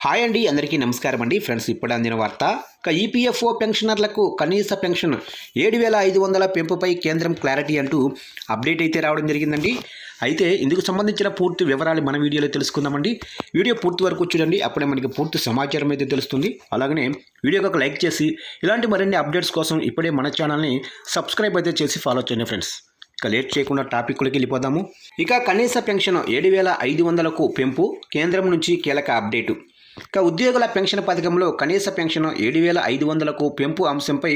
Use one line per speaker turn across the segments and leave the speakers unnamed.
Hi అండి, అందరికీ నమస్కారం అండి. ఫ్రెండ్స్, ఇప్పుడు అందిన వార్త. ఈపీఎఫ్ఓ పెన్షనర్లకు కనీస పెన్షన్ 7,500 పెంపుపై కేంద్రం క్లారిటీ అంటూ అప్డేట్ అయితే రావడం జరిగిందండి. అయితే ఇందుకు సంబంధించిన పూర్తి వివరాలు మన వీడియోలో తెలుసుకుందామండి. వీడియో పూర్తి వరకు చూడండి, అప్పుడే మనకి పూర్తి సమాచారం అయితే తెలుస్తుంది. అలాగనే వీడియోకి ఒక లైక్ చేసి ఇలాంటి మరిన్ని అప్డేట్స్ కోసం ఇప్పుడే మన ఛానల్ని సబ్స్క్రైబ్ అయితే చేసి ఫాలో చేయండి ఫ్రెండ్స్. ఇక లేట్ చేయకుండా టాపిక్లోకి వెళ్ళిపోదాము. ఇక కనీస పెన్షన్ 7,500కు పెంపు కేంద్రం నుంచి కీలక అప్డేటు. ఇక ఉద్యోగుల పెన్షన్ పథకంలో కనీస పెన్షన్ 7,500కు పెంపు అంశంపై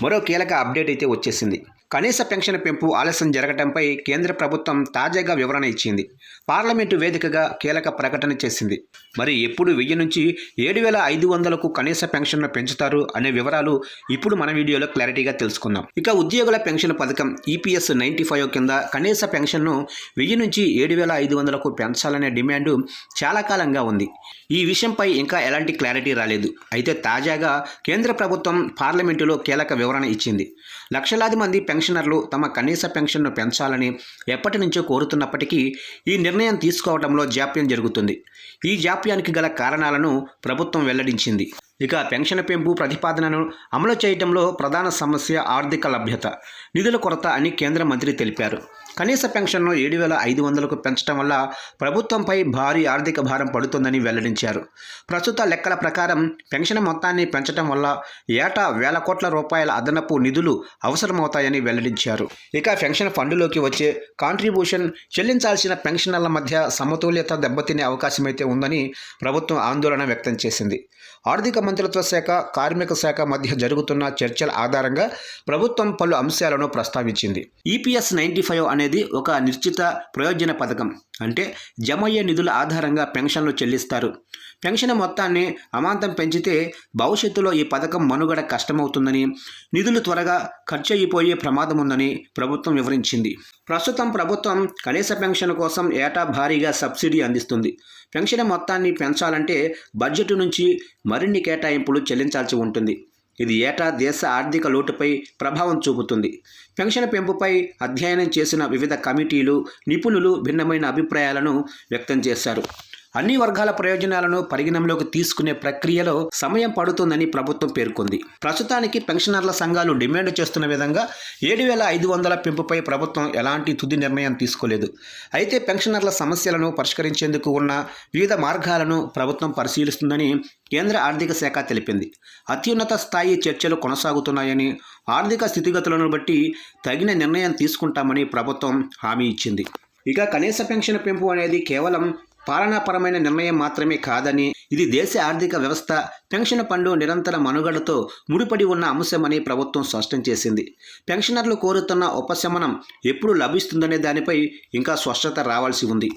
మరో కీలక అప్డేట్ అయితే వచ్చేసింది. కనీస పెన్షన్ పెంపు ఆలస్యం జరగడంపై కేంద్ర ప్రభుత్వం తాజాగా వివరణ ఇచ్చింది. పార్లమెంటు వేదికగా కీలక ప్రకటన చేసింది. మరి ఎప్పుడు 1000 నుంచి 7,500కు కనీస పెన్షన్ను పెంచుతారు అనే వివరాలు ఇప్పుడు మన వీడియోలో క్లారిటీగా తెలుసుకుందాం. ఇక ఉద్యోగుల పెన్షన్ పథకం EPS 95 కింద కనీస పెన్షన్ను 1000 నుంచి 7,500కు పెంచాలనే డిమాండ్ చాలా కాలంగా ఉంది. ఈ విషయంపై ఇంకా ఎలాంటి క్లారిటీ రాలేదు. అయితే తాజాగా కేంద్ర ప్రభుత్వం పార్లమెంటులో కీలక వివరణ ఇచ్చింది. లక్షలాది మంది పెన్షనర్లు తమ కనీస పెన్షన్ను పెంచాలని ఎప్పటి నుంచో కోరుతున్నప్పటికీ ఈ నిర్ణయం తీసుకోవడంలో జాప్యం జరుగుతుంది. ఈ జాప్యానికి గల కారణాలను ప్రభుత్వం వెల్లడించింది. ఇక పెన్షన్ పెంపు ప్రతిపాదనను అమలు చేయడంలో ప్రధాన సమస్య ఆర్థిక లభ్యత, నిధుల కొరత అని కేంద్ర మంత్రి తెలిపారు. కనీస పెన్షన్ను 7,500కు పెంచడం వల్ల ప్రభుత్వంపై భారీ ఆర్థిక భారం పడుతుందని వెల్లడించారు. ప్రస్తుత లెక్కల ప్రకారం పెన్షన్ మొత్తాన్ని పెంచడం వల్ల ఏటా వేల కోట్ల రూపాయల అదనపు నిధులు అవసరమవుతాయని వెల్లడించారు. ఇక పెన్షన్ ఫండ్లోకి వచ్చే కాంట్రిబ్యూషన్ చెల్లించాల్సిన పెన్షనర్ల మధ్య సమతుల్యత దెబ్బతినే అవకాశమైతే ఉందని ప్రభుత్వం ఆందోళన వ్యక్తం చేసింది. ఆర్థిక మంత్రిత్వ శాఖ, కార్మిక శాఖ మధ్య జరుగుతున్న చర్చల ఆధారంగా ప్రభుత్వం పలు అంశాలను ప్రస్తావించింది. EPS 95 అనేది ఒక నిశ్చిత ప్రయోజన పథకం. అంటే జమయ్యే నిధుల ఆధారంగా పెన్షన్లు చెల్లిస్తారు. పెన్షన్ మొత్తాన్ని అమాంతం పెంచితే భవిష్యత్తులో ఈ పథకం మనుగడ కష్టమవుతుందని, నిధులు త్వరగా ఖర్చు అయిపోయే ప్రమాదం ఉందని ప్రభుత్వం వివరించింది. ప్రస్తుతం ప్రభుత్వం కనీస పెన్షన్ కోసం ఏటా భారీగా సబ్సిడీ అందిస్తుంది. పెన్షన్ మొత్తాన్ని పెంచాలంటే బడ్జెట్ నుంచి మరిన్ని కేటాయింపులు చెల్లించాల్సి ఉంటుంది. ఇది ఏటా దేశ ఆర్థిక లోటుపై ప్రభావం చూపుతుంది. పెన్షన్ పెంపుపై అధ్యయనం చేసిన వివిధ కమిటీలు, నిపుణులు భిన్నమైన అభిప్రాయాలను వ్యక్తం చేశారు. అన్ని వర్గాల ప్రయోజనాలను పరిగణనలోకి తీసుకునే ప్రక్రియలో సమయం పడుతుందని ప్రభుత్వం పేర్కొంది. ప్రస్తుతానికి పెన్షనర్ల సంఘాలు డిమాండ్ చేస్తున్న విధంగా 7,500 పెంపుపై ప్రభుత్వం ఎలాంటి తుది నిర్ణయం తీసుకోలేదు. అయితే పెన్షనర్ల సమస్యలను పరిష్కరించేందుకు ఉన్న వివిధ మార్గాలను ప్రభుత్వం పరిశీలిస్తుందని కేంద్ర ఆర్థిక శాఖ తెలిపింది. అత్యున్నత స్థాయి చర్చలు కొనసాగుతున్నాయని, ఆర్థిక స్థితిగతులను బట్టి తగిన నిర్ణయం తీసుకుంటామని ప్రభుత్వం హామీ ఇచ్చింది. ఇక కనీస పెన్షన్ పెంపు అనేది కేవలం పాలనాపరమైన నిర్ణయం మాత్రమే కాదని, ఇది దేశ ఆర్థిక వ్యవస్థ, పెన్షన్ ఫండ్ నిరంతర మనుగడతో ముడిపడి ఉన్న అంశమని ప్రభుత్వం స్పష్టం చేసింది. పెన్షనర్లు కోరుతున్న ఉపశమనం ఎప్పుడు లభిస్తుందనే దానిపై ఇంకా స్పష్టత రావాల్సి ఉంది.